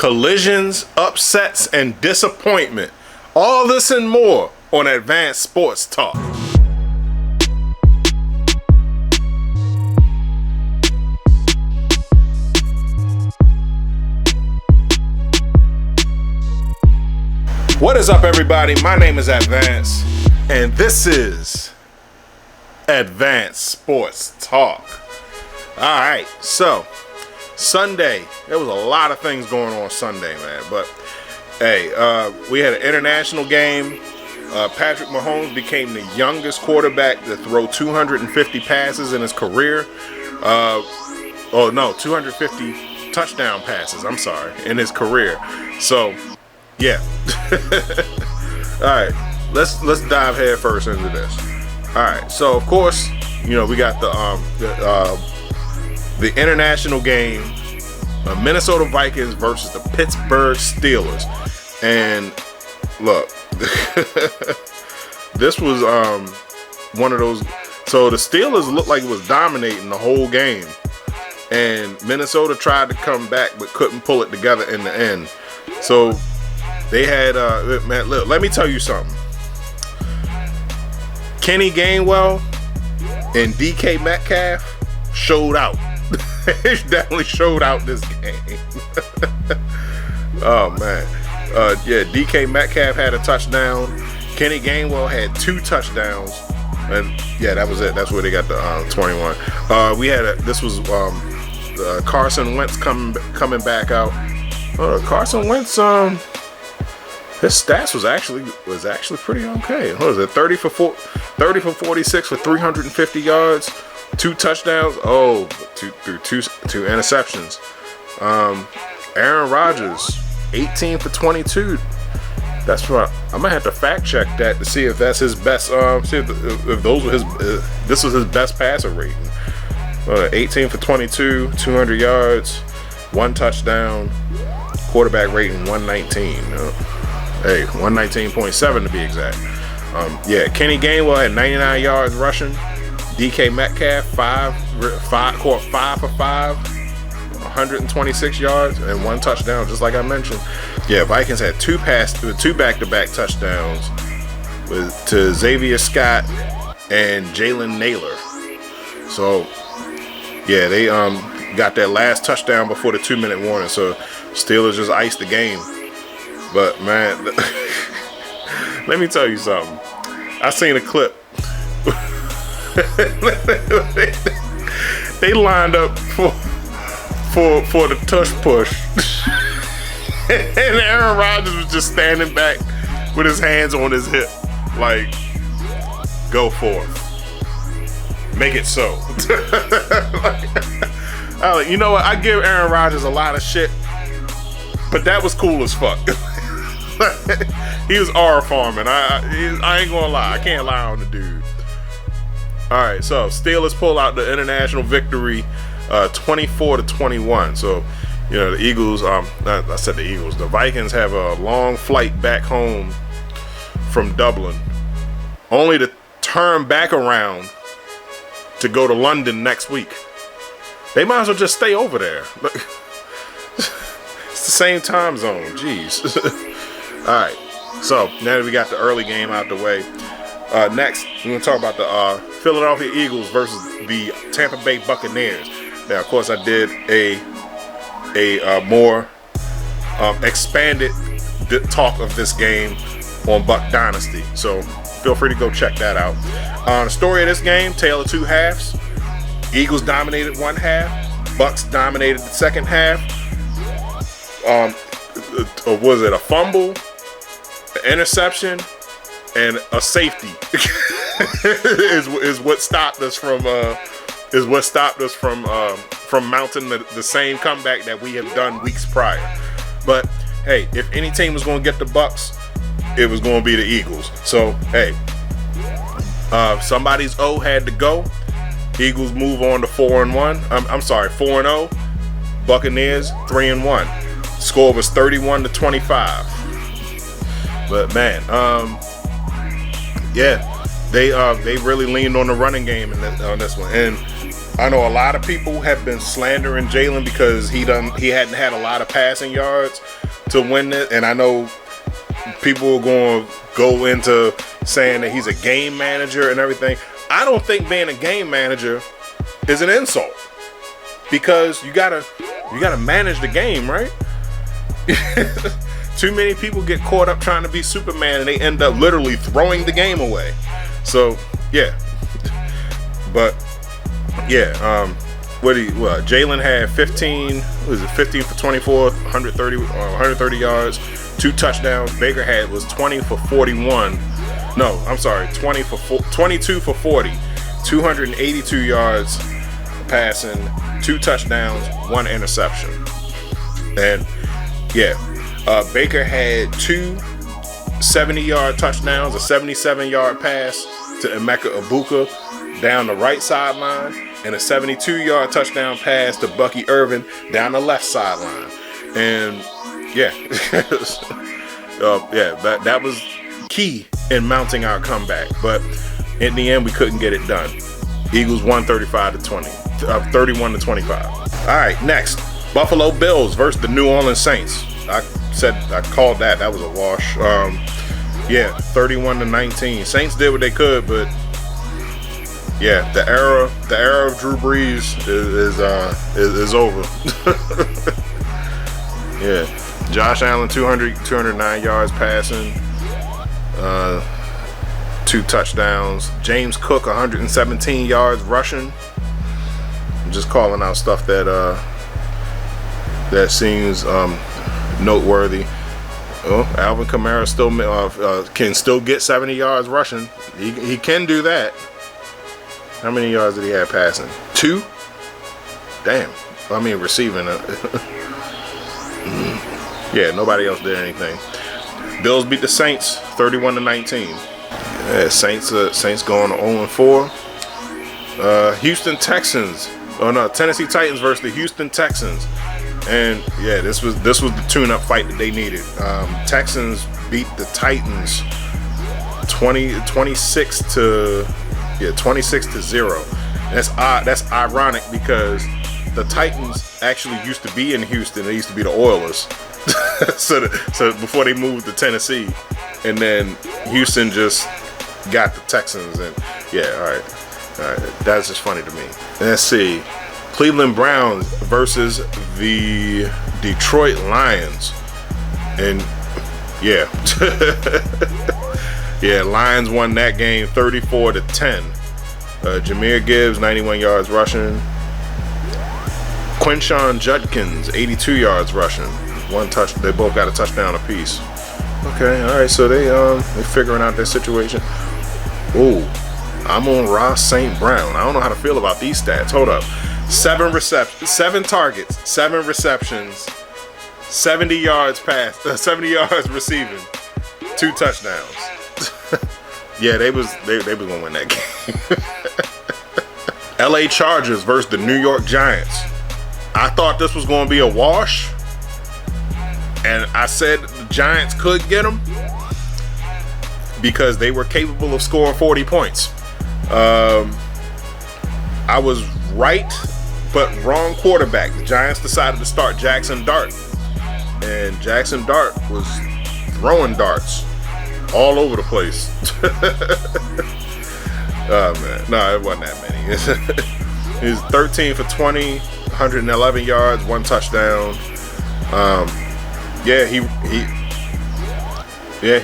collisions, upsets, and disappointment. All this and more on Advanced Sports Talk. What is up, everybody? My name is Advance, and this is Advanced Sports Talk. Alright, so Sunday, there was a lot of things going on Sunday, man. But hey, we had an international game. Patrick Mahomes became the youngest quarterback to throw 250 passes in his career. 250 touchdown passes, I'm sorry, in his career. So, yeah. Alright, let's dive head first into this. Alright, so of course, you know, we got the international game, Minnesota Vikings versus the Pittsburgh Steelers. And look, this was one of those. So the Steelers looked like it was dominating the whole game, and Minnesota tried to come back but couldn't pull it together in the end. So they had man, look, let me tell you something. Kenny Gainwell and DK Metcalf showed out. They definitely showed out this game. Oh man. Yeah, DK Metcalf had a touchdown. Kenny Gainwell had 2 touchdowns. And yeah, that was it. That's where they got the 21. We had this was Carson Wentz coming back out. Carson Wentz his stats was actually pretty okay. What was it? 30 for 46 for 350 yards. 2 touchdowns. Two interceptions. Aaron Rodgers, 18 for 22. That's right. I might have to fact check that to see if that's his best. See if those were his. This was his best passer rating. 18 for 22, 200 yards, 1 touchdown. Quarterback rating 119. 119.7 to be exact. Yeah, Kenny Gainwell had 99 yards rushing. DK Metcalf, 5 for 5, 126 yards and 1 touchdown, just like I mentioned. Yeah, Vikings had 2 back-to-back touchdowns to Xavier Scott and Jalen Naylor. So, yeah, they got that last touchdown before the 2-minute warning. So, Steelers just iced the game. But, man, let me tell you something. I seen a clip. They lined up for the tush push. And Aaron Rodgers was just standing back with his hands on his hip, like, go forth. Make it so. You know what? I give Aaron Rodgers a lot of shit, but that was cool as fuck. He was R farming. I ain't gonna lie. I can't lie on the dude. Alright, so Steelers pull out the international victory 24-21. So, you know, the Eagles, the Vikings have a long flight back home from Dublin, only to turn back around to go to London next week. They might as well just stay over there. It's the same time zone. Jeez. Alright, so now that we got the early game out the way, next we're going to talk about the Philadelphia Eagles versus the Tampa Bay Buccaneers. Now, of course, I did a more expanded talk of this game on Buck Dynasty, so feel free to go check that out. The story of this game, tale of 2 halves. Eagles dominated 1 half, Bucks dominated the second half. Was it a fumble, an interception, and a safety is what stopped us from mounting the same comeback that we have done weeks prior. But hey, if any team was going to get the Bucks, it was going to be the Eagles. So hey, somebody's O had to go. Eagles move on to 4-1. 4-0. Buccaneers 3-1. Score was 31-25. But man, yeah, they really leaned on the running game on this one. And I know a lot of people have been slandering Jalen because he hadn't had a lot of passing yards to win it, and I know people are going to go into saying that he's a game manager and everything. I don't think being a game manager is an insult, because you gotta manage the game, right? Too many people get caught up trying to be Superman and they end up literally throwing the game away. So yeah, but yeah, Jalen had 15 for 24, 130 yards, 2 touchdowns. Baker had was 20 for 41. No, I'm sorry, 22 for 40, 282 yards passing, 2 touchdowns, 1 interception. And yeah, Baker had 2 70-yard touchdowns, a 77-yard pass to Emeka Egbuka down the right sideline, and a 72-yard touchdown pass to Bucky Irvin down the left sideline. And yeah, that was key in mounting our comeback. But in the end, we couldn't get it done. Eagles won 31 to 25. All right, next, Buffalo Bills versus the New Orleans Saints. I called that. That was a wash. 31 to 19. Saints did what they could, but yeah, the era of Drew Brees is over. Yeah, Josh Allen 209 yards passing, 2 touchdowns. James Cook 117 yards rushing. I'm just calling out stuff that seems noteworthy. Oh, Alvin Kamara can still get 70 yards rushing. He can do that. How many yards did he have passing? 2? Damn. I mean receiving. Yeah, nobody else did anything. Bills beat the Saints 31 to 19. Yeah, Saints going 0-4. Tennessee Titans versus the Houston Texans. And yeah, this was the tune-up fight that they needed. Texans beat the Titans 26 to 0. That's ironic because the Titans actually used to be in Houston. They used to be the Oilers. so before they moved to Tennessee, and then Houston just got the Texans. And yeah, all right, that's just funny to me. Let's see. Cleveland Browns versus the Detroit Lions. And yeah. Yeah, Lions won that game 34 to 10. Jahmyr Gibbs 91 yards rushing. Quinshon Judkins 82 yards rushing. 1 touch. They both got a touchdown apiece. Okay, all right, so they're figuring out their situation. Ooh, I'm on Ross St. Brown. I don't know how to feel about these stats. Hold up. 7 targets, 7 receptions, 70 yards receiving, 2 touchdowns. Yeah, they was gonna win that game. LA Chargers versus the New York Giants. I thought this was gonna be a wash, and I said the Giants could get them because they were capable of scoring 40 points. I was right, but wrong quarterback. The Giants decided to start Jackson Dart, and Jackson Dart was throwing darts all over the place. Oh man, no, it wasn't that many. He was 13 for 20, 111 yards, 1 touchdown.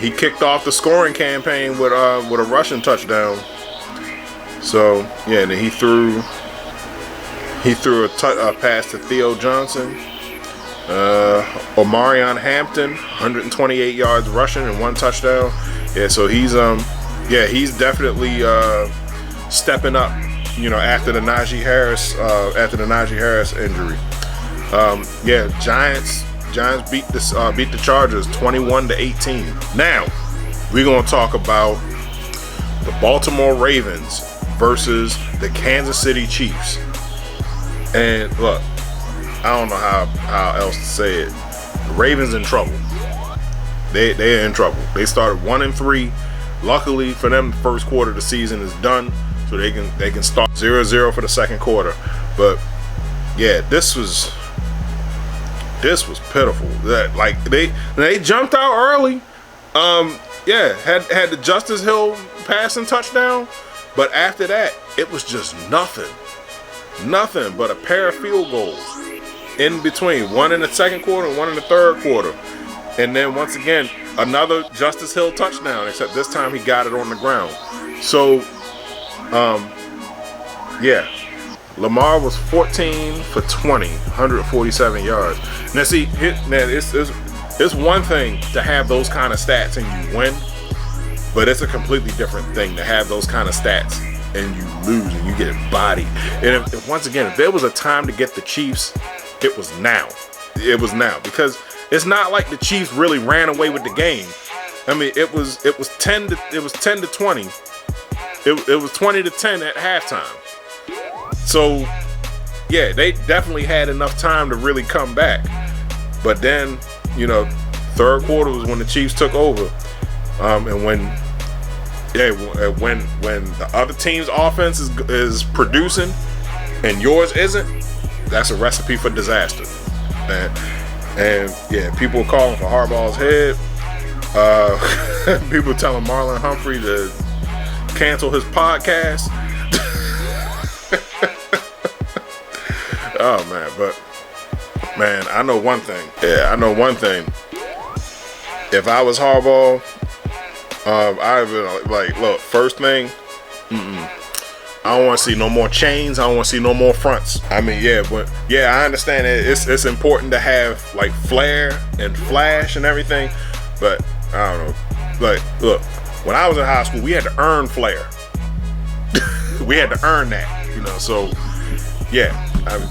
He kicked off the scoring campaign with a rushing touchdown. So yeah, then he threw a pass to Theo Johnson. Omarion Hampton, 128 yards rushing and 1 touchdown. Yeah, so he's definitely stepping up, after the Najee Harris injury. Giants beat the Chargers 21 to 18. Now we're gonna talk about the Baltimore Ravens versus the Kansas City Chiefs. And look, I don't know how else to say it. The Ravens in trouble. They're in trouble. They started 1-3. Luckily for them, the first quarter of the season is done. so they can start 0-0 for the second quarter. But yeah, this was pitiful. That like they jumped out early. Had the Justice Hill passing touchdown, but after that it was just nothing but a pair of field goals in between, one in the second quarter and one in the third quarter. And then once again, another Justice Hill touchdown, except this time he got it on the ground. So, Lamar was 14 for 20, 147 yards. Now see, it's one thing to have those kind of stats and you win, but it's a completely different thing to have those kind of stats and you lose and you get bodied. And if once again, if there was a time to get the Chiefs, it was now. It was now, because it's not like the Chiefs really ran away with the game. I mean, it was 10 to 20. It was 20 to 10 at halftime. So yeah, they definitely had enough time to really come back. But then, third quarter was when the Chiefs took over. And when the other team's offense is producing and yours isn't, that's a recipe for disaster. And yeah, people were calling for Harbaugh's head. People telling Marlon Humphrey to cancel his podcast. Oh man, but man, I know one thing. Yeah, I know one thing. If I was Harbaugh, I'd be like, look, first thing, I don't want to see no more chains. I don't want to see no more fronts. I mean, I understand it's important to have like flair and flash and everything, but I don't know. Like, look, when I was in high school, we had to earn flair. We had to earn that, So, yeah, and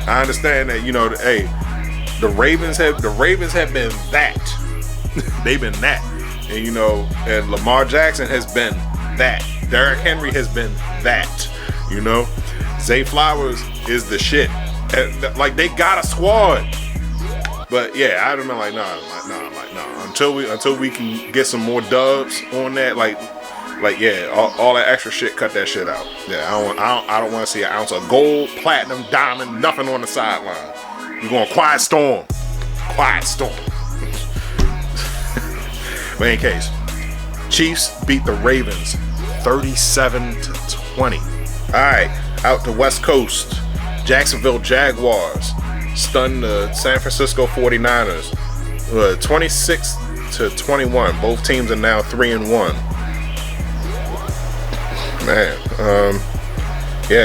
I understand that the Ravens have been that. They've been that, and and Lamar Jackson has been that. Derrick Henry has been that, Zay Flowers is the shit. And, like, they got a squad, but yeah, I'd have been like, nah. Until we can get some more dubs on that, all that extra shit, cut that shit out. Yeah, I don't want to see an ounce of gold, platinum, diamond, nothing on the sideline. We're going quiet storm. But in any case, Chiefs beat the Ravens 37-20. All right, out to West Coast. Jacksonville Jaguars stunned the San Francisco 49ers 26-21. Both teams are now 3-1. Man,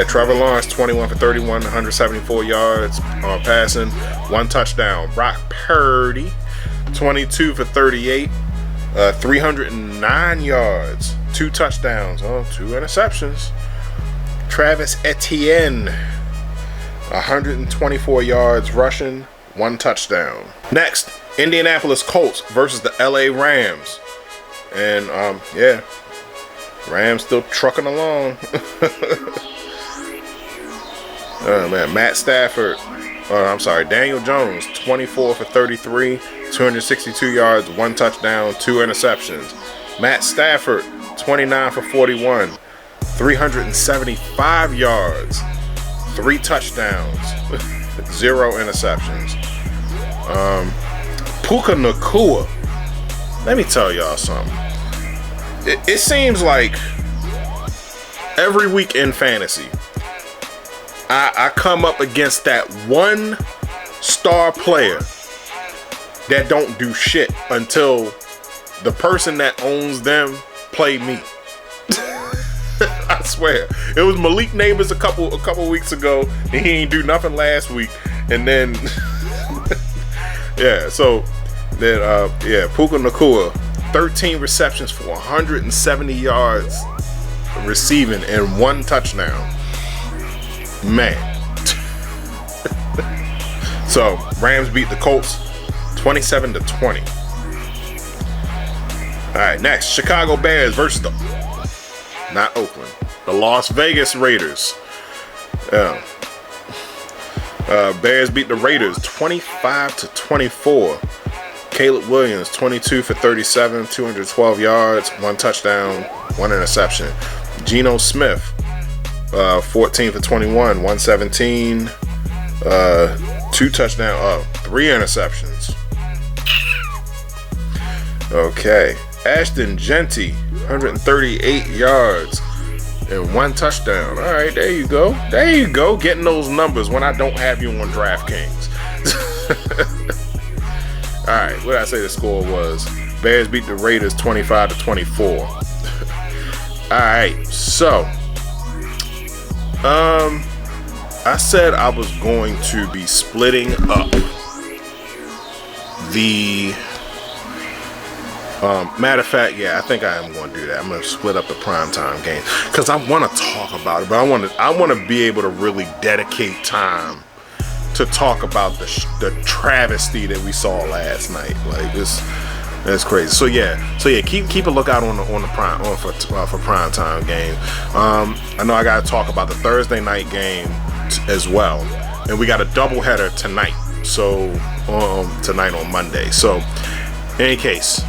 Trevor Lawrence 21 for 31, 174 yards passing, one touchdown. Brock Purdy 22 for 38, 309 yards, two touchdowns, two interceptions. Travis Etienne 124 yards rushing, one touchdown. Next, Indianapolis Colts versus the LA Rams. And Rams still trucking along. Oh man, Daniel Jones 24 for 33, 262 yards, one touchdown, two interceptions. Matt Stafford 29 for 41, 375 yards, three touchdowns, zero interceptions. Puka Nacua, let me tell y'all something. It seems like every week in fantasy, I come up against that one star player that don't do shit until the person that owns them play me. I swear. It was Malik Neighbors a couple weeks ago, and he ain't do nothing last week. And then Puka Nacua, 13 receptions for 170 yards receiving and one touchdown. Man. So, Rams beat the Colts 27-20. Alright, next, Chicago Bears versus the Las Vegas Raiders. Bears beat the Raiders 25-24. Caleb Williams 22 for 37, 212 yards, one touchdown, one interception. Geno Smith, 14 for 21, 117, 2 touchdowns, 3 interceptions. Okay. Ashton Jeanty, 138 yards and 1 touchdown. All right, there you go. There you go. Getting those numbers when I don't have you on DraftKings. All right, what did I say the score was? Bears beat the Raiders 25-24. All right, so I said I was going to be splitting up the matter of fact, yeah, I think I am going to do that. I'm going to split up the primetime game because I want to talk about it, but I want to be able to really dedicate time to talk about the travesty that we saw last night. Like that's crazy. So yeah, keep a lookout on the prime for primetime game. I know I got to talk about the Thursday night game as well, and we got a doubleheader tonight. So tonight on Monday. So in any case.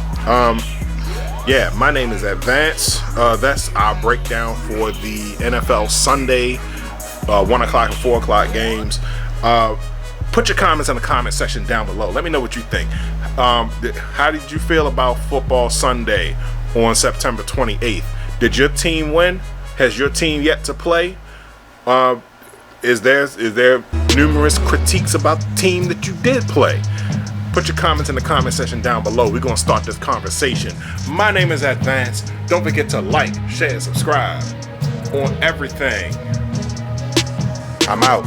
Yeah, my name is Advance. That's our breakdown for the NFL Sunday 1 o'clock and 4 o'clock games. Put your comments in the comment section down below. Let me know what you think. How did you feel about football Sunday on September 28th? Did your team win? Has your team yet to play? Is there numerous critiques about the team that you did play? Put your comments in the comment section down below. We're going to start this conversation. My name is Advance. Don't forget to like, share, subscribe on everything. I'm out.